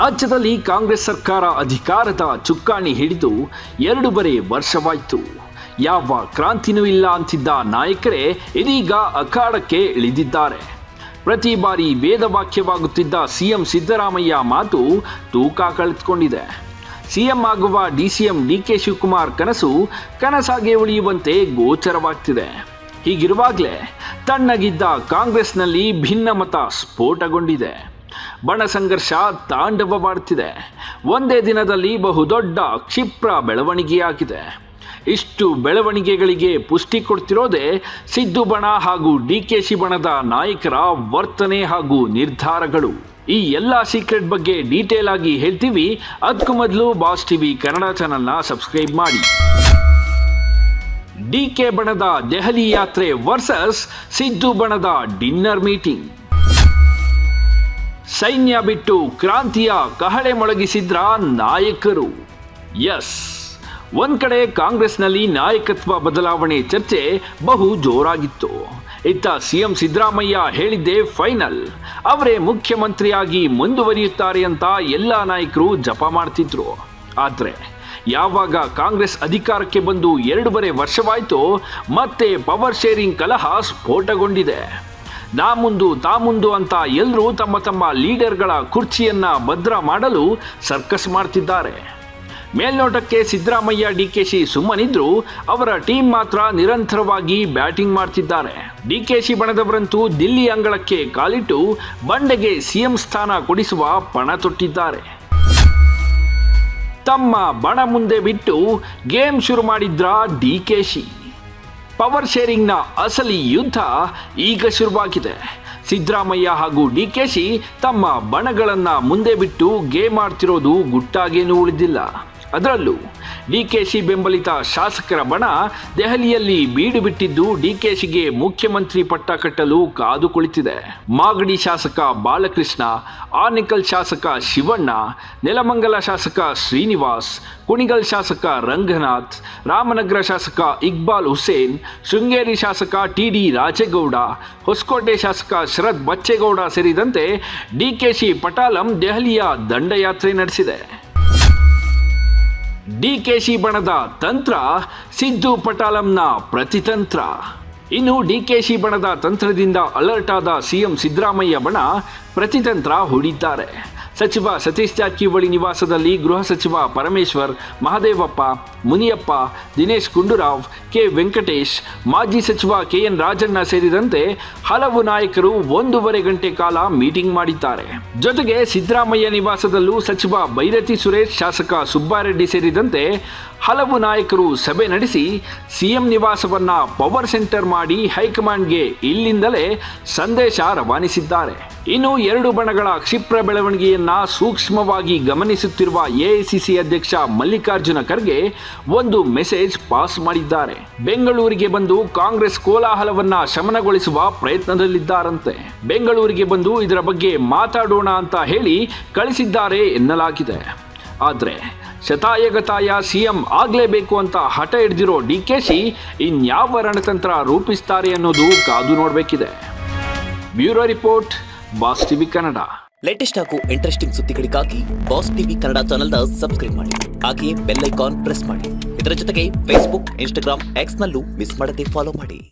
ರಾಜ್ಯದಲ್ಲಿ ಕಾಂಗ್ರೆಸ್ ಸರ್ಕಾರ ಅಧಿಕಾರದ ಚುಕ್ಕಾಣಿ ಹಿಡಿದು 2.5 ವರ್ಷವಾಯಿತು. ಯಾವ ಕ್ರಾಂತಿನೂ ಇಲ್ಲ ಅಂತಿದ್ದ ನಾಯಕರೇ ಇದೀಗ ಅಖಾಡಕ್ಕೆ ಇಳಿದಿದ್ದಾರೆ. ಪ್ರತಿ ಬಾರಿ ವೇದವಾಕ್ಯವಾಗುತ್ತಿದ್ದ ಸಿಎಂ ಸಿದ್ದರಾಮಯ್ಯ ಮಾತು ತೂಕ ಕಳೆದುಕೊಂಡಿದೆ. ಸಿಎಂ ಆಗುವ ಡಿಸಿಎಂ ಡಿಕೆ ಶಿವಕುಮಾರ್ ಕನಸಾಗಿ ಉಳಿಯುವಂತೆ ಗೋಚರವಾಗ್ತಿದೆ. ಹೀಗಿರುವಾಗಲೇ ತಣ್ಣಗಿದ್ದ ಕಾಂಗ್ರೆಸ್ನಲ್ಲಿ ಭಿನ್ನಮತ ಸ್ಫೋಟಗೊಂಡಿದೆ. ಬಣ ಸಂಘರ್ಷ ತಾಂಡವವಾಡುತ್ತಿದೆ. ಒಂದೇ ದಿನದಲ್ಲಿ ಬಹುದೊಡ್ಡ ಕ್ಷಿಪ್ರ ಬೆಳವಣಿಗೆಯಾಗಿದೆ. ಇಷ್ಟು ಬೆಳವಣಿಗೆಗಳಿಗೆ ಪುಷ್ಟಿ ಕೊಡ್ತಿರೋದೇ ಸಿದ್ದು ಬಣ ಹಾಗೂ ಡಿಕೆಶಿ ಬಣದ ನಾಯಕರ ವರ್ತನೆ ಹಾಗೂ ನಿರ್ಧಾರಗಳು. ಈ ಎಲ್ಲ ಸೀಕ್ರೆಟ್ ಬಗ್ಗೆ ಡೀಟೇಲ್ ಆಗಿ ಹೇಳ್ತೀವಿ. ಅದಕ್ಕೂ ಮೊದಲು ಬಾಸ್ ಟಿವಿ ಕನ್ನಡ ಚಾನೆಲ್ನ ಸಬ್ಸ್ಕ್ರೈಬ್ ಮಾಡಿ. ಡಿಕೆ ಬಣದ ದೆಹಲಿ ಯಾತ್ರೆ ವರ್ಸಸ್ ಸಿದ್ದು ಬಣದ ಡಿನ್ನರ್ ಮೀಟಿಂಗ್. ಸೈನ್ಯ ಬಿಟ್ಟು ಕ್ರಾಂತಿಯ ಕಹಳೆ ಮೊಳಗಿಸಿದ್ರ ನಾಯಕರು. ಎಸ್, ಒಂದ್ ಕಡೆ ಕಾಂಗ್ರೆಸ್ನಲ್ಲಿ ನಾಯಕತ್ವ ಬದಲಾವಣೆ ಚರ್ಚೆ ಬಹು ಜೋರಾಗಿತ್ತು. ಇತ್ತ ಸಿಎಂ ಸಿದ್ದರಾಮಯ್ಯ ಹೇಳಿದ್ದೇ ಫೈನಲ್. ಅವರೇ ಮುಖ್ಯಮಂತ್ರಿಯಾಗಿ ಮುಂದುವರಿಯುತ್ತಾರೆ ಅಂತ ಎಲ್ಲ ನಾಯಕರು ಜಪ ಮಾಡ್ತಿದ್ರು. ಆದರೆ ಯಾವಾಗ ಕಾಂಗ್ರೆಸ್ ಅಧಿಕಾರಕ್ಕೆ ಬಂದು 2.5 ವರ್ಷವಾಯಿತು, ಮತ್ತೆ ಪವರ್ ಶೇರಿಂಗ್ ಕಲಹ ಸ್ಫೋಟಗೊಂಡಿದೆ. ನಾ ಮುಂದು ಅಂತ ಎಲ್ಲರೂ ತಮ್ಮ ತಮ್ಮ ಲೀಡರ್ಗಳ ಕುರ್ಚಿಯನ್ನ ಭದ್ರ ಮಾಡಲು ಸರ್ಕಸ್ ಮಾಡ್ತಿದ್ದಾರೆ. ಮೇಲ್ನೋಟಕ್ಕೆ ಸಿದ್ದರಾಮಯ್ಯ ಡಿಕೆಶಿ ಸುಮ್ಮನಿದ್ರು, ಅವರ ಟೀಮ್ ಮಾತ್ರ ನಿರಂತರವಾಗಿ ಬ್ಯಾಟಿಂಗ್ ಮಾಡ್ತಿದ್ದಾರೆ. ಡಿಕೆಶಿ ಬಣದವರಂತೂ ದಿಲ್ಲಿ ಅಂಗಳಕ್ಕೆ ಕಾಲಿಟ್ಟು ಬಂಡೆಗೆ ಸಿಎಂ ಸ್ಥಾನ ಕೊಡಿಸುವ ಪಣ ತೊಟ್ಟಿದ್ದಾರೆ. ತಮ್ಮ ಬಣ ಮುಂದೆ ಬಿಟ್ಟು ಗೇಮ್ ಶುರು ಮಾಡಿದ್ರ ಡಿಕೆಶಿ. ಪವರ್ ಶೇರಿಂಗ್ನ ಅಸಲಿ ಯುದ್ಧ ಈಗ ಶುರುವಾಗಿದೆ. ಸಿದ್ದರಾಮಯ್ಯ ಹಾಗೂ ಡಿಕೆಶಿ ತಮ್ಮ ಬಣಗಳನ್ನು ಮುಂದೆ ಬಿಟ್ಟು ಗೇಮ್ ಆಡ್ತಿರೋದು ಗುಟ್ಟಾಗೇನೂ ಉಳಿದಿಲ್ಲ. ಅದರಲ್ಲೂ ಡಿಕೆಶಿ ಬೆಂಬಲಿತ ಶಾಸಕರ ಬಣ ದೆಹಲಿಯಲ್ಲಿ ಬೀಡು ಬಿಟ್ಟಿದ್ದು ಡಿಕೆಶಿಗೆ ಮುಖ್ಯಮಂತ್ರಿ ಪಟ್ಟ ಕಟ್ಟಲು ಕಾದು ಕುಳಿತಿದೆ. ಮಾಗಡಿ ಶಾಸಕ ಬಾಲಕೃಷ್ಣ, ಆನೇಕಲ್ ಶಾಸಕ ಶಿವಣ್ಣ, ನೆಲಮಂಗಲ ಶಾಸಕ ಶ್ರೀನಿವಾಸ್, ಕುಣಿಗಲ್ ಶಾಸಕ ರಂಗನಾಥ್, ರಾಮನಗರ ಶಾಸಕ ಇಕ್ಬಾಲ್ ಹುಸೇನ್, ಶೃಂಗೇರಿ ಶಾಸಕ ಟಿಡಿ ರಾಜೇಗೌಡ, ಹೊಸಕೋಟೆ ಶಾಸಕ ಶರತ್ ಬಚ್ಚೇಗೌಡ ಸೇರಿದಂತೆ ಡಿಕೆಶಿ ಪಟಾಲಂ ದೆಹಲಿಯ ದಂಡಯಾತ್ರೆ ನಡೆಸಿದೆ. ಡಿಕೆಶಿ ಬಣದ ತಂತ್ರ, ಸಿದ್ದು ಪಟಾಲಂನ ಪ್ರತಿತಂತ್ರ. ಇನ್ನು ಡಿಕೆಶಿ ಬಣದ ತಂತ್ರದಿಂದ ಅಲರ್ಟ್ ಆದ ಸಿಎಂ ಸಿದ್ದರಾಮಯ್ಯ ಬಣ ಪ್ರತಿತಂತ್ರ ಹೂಡಿದ್ದಾರೆ. ಸಚಿವ ಸತೀಶ್ ಜಾರಕಿಹೊಳಿ ನಿವಾಸದಲ್ಲಿ ಗೃಹ ಸಚಿವ ಪರಮೇಶ್ವರ್, ಮಹದೇವಪ್ಪ, ಮುನಿಯಪ್ಪ, ದಿನೇಶ್ ಗುಂಡೂರಾವ್, ಕೆ ವೆಂಕಟೇಶ್, ಮಾಜಿ ಸಚಿವ ಕೆಎನ್ ರಾಜಣ್ಣ ಸೇರಿದಂತೆ ಹಲವು ನಾಯಕರು 1.5 ಗಂಟೆ ಕಾಲ ಮೀಟಿಂಗ್ ಮಾಡಿದ್ದಾರೆ. ಜೊತೆಗೆ ಸಿದ್ದರಾಮಯ್ಯ ನಿವಾಸದಲ್ಲೂ ಸಚಿವ ಬೈರತಿ ಸುರೇಶ್, ಶಾಸಕ ಸುಬ್ಬಾರೆಡ್ಡಿ ಸೇರಿದಂತೆ ಹಲವು ನಾಯಕರು ಸಭೆ ನಡೆಸಿ ಸಿಎಂ ನಿವಾಸವನ್ನ ಪವರ್ ಸೆಂಟರ್ ಮಾಡಿ ಹೈಕಮಾಂಡ್ಗೆ ಇಲ್ಲಿಂದಲೇ ಸಂದೇಶ ರವಾನಿಸಿದ್ದಾರೆ. ಇನ್ನು 2 ಬಣಗಳ ಕ್ಷಿಪ್ರ ಬೆಳವಣಿಗೆಯನ್ನ ಸೂಕ್ಷ್ಮವಾಗಿ ಗಮನಿಸುತ್ತಿರುವ ಎಐಸಿಸಿ ಅಧ್ಯಕ್ಷ ಮಲ್ಲಿಕಾರ್ಜುನ ಖರ್ಗೆ ಒಂದು ಮೆಸೇಜ್ ಪಾಸ್ ಮಾಡಿದ್ದಾರೆ. ಬೆಂಗಳೂರಿಗೆ ಬಂದು ಕಾಂಗ್ರೆಸ್ ಕೋಲಾಹಲವನ್ನ ಶಮನಗೊಳಿಸುವ ಪ್ರಯತ್ನದಲ್ಲಿದ್ದಾರಂತೆ. ಬೆಂಗಳೂರಿಗೆ ಬಂದು ಇದರ ಬಗ್ಗೆ ಮಾತಾಡೋಣ ಅಂತ ಹೇಳಿ ಕಳಿಸಿದ್ದಾರೆ ಎನ್ನಲಾಗಿದೆ. ಆದರೆ ಶತಾಯಗತಾಯ ಸಿಎಂ ಆಗಲೇಬೇಕು ಅಂತ ಹಠ ಹಿಡಿದಿರೋ ಡಿಕೆಶಿ ಇನ್ಯಾವ ರಣತಂತ್ರ ರೂಪಿಸ್ತಾರೆ ಅನ್ನೋದು ಕಾದು ನೋಡಬೇಕಿದೆ. Bureau report, boss TV Kannada. Latest ಹಾಗೂ ಇಂಟ್ರೆಸ್ಟಿಂಗ್ ಸುದ್ದಿಗಳಿಗಾಗಿ ಬಾಸ್ ಟಿವಿ ಕನ್ನಡ ಚಾನೆಲ್ನ ಸಬ್ಸ್ಕ್ರೈಬ್ ಮಾಡಿ. ಹಾಗೆಯೇ ಬೆಲ್ ಐಕಾನ್ ಪ್ರೆಸ್ ಮಾಡಿ. ಇದರ ಜೊತೆಗೆ ಫೇಸ್ಬುಕ್, ಇನ್ಸ್ಟಾಗ್ರಾಮ್, ಎಕ್ಸ್ ನಲ್ಲೂ ಮಿಸ್ ಮಾಡದೆ ಫಾಲೋ ಮಾಡಿ.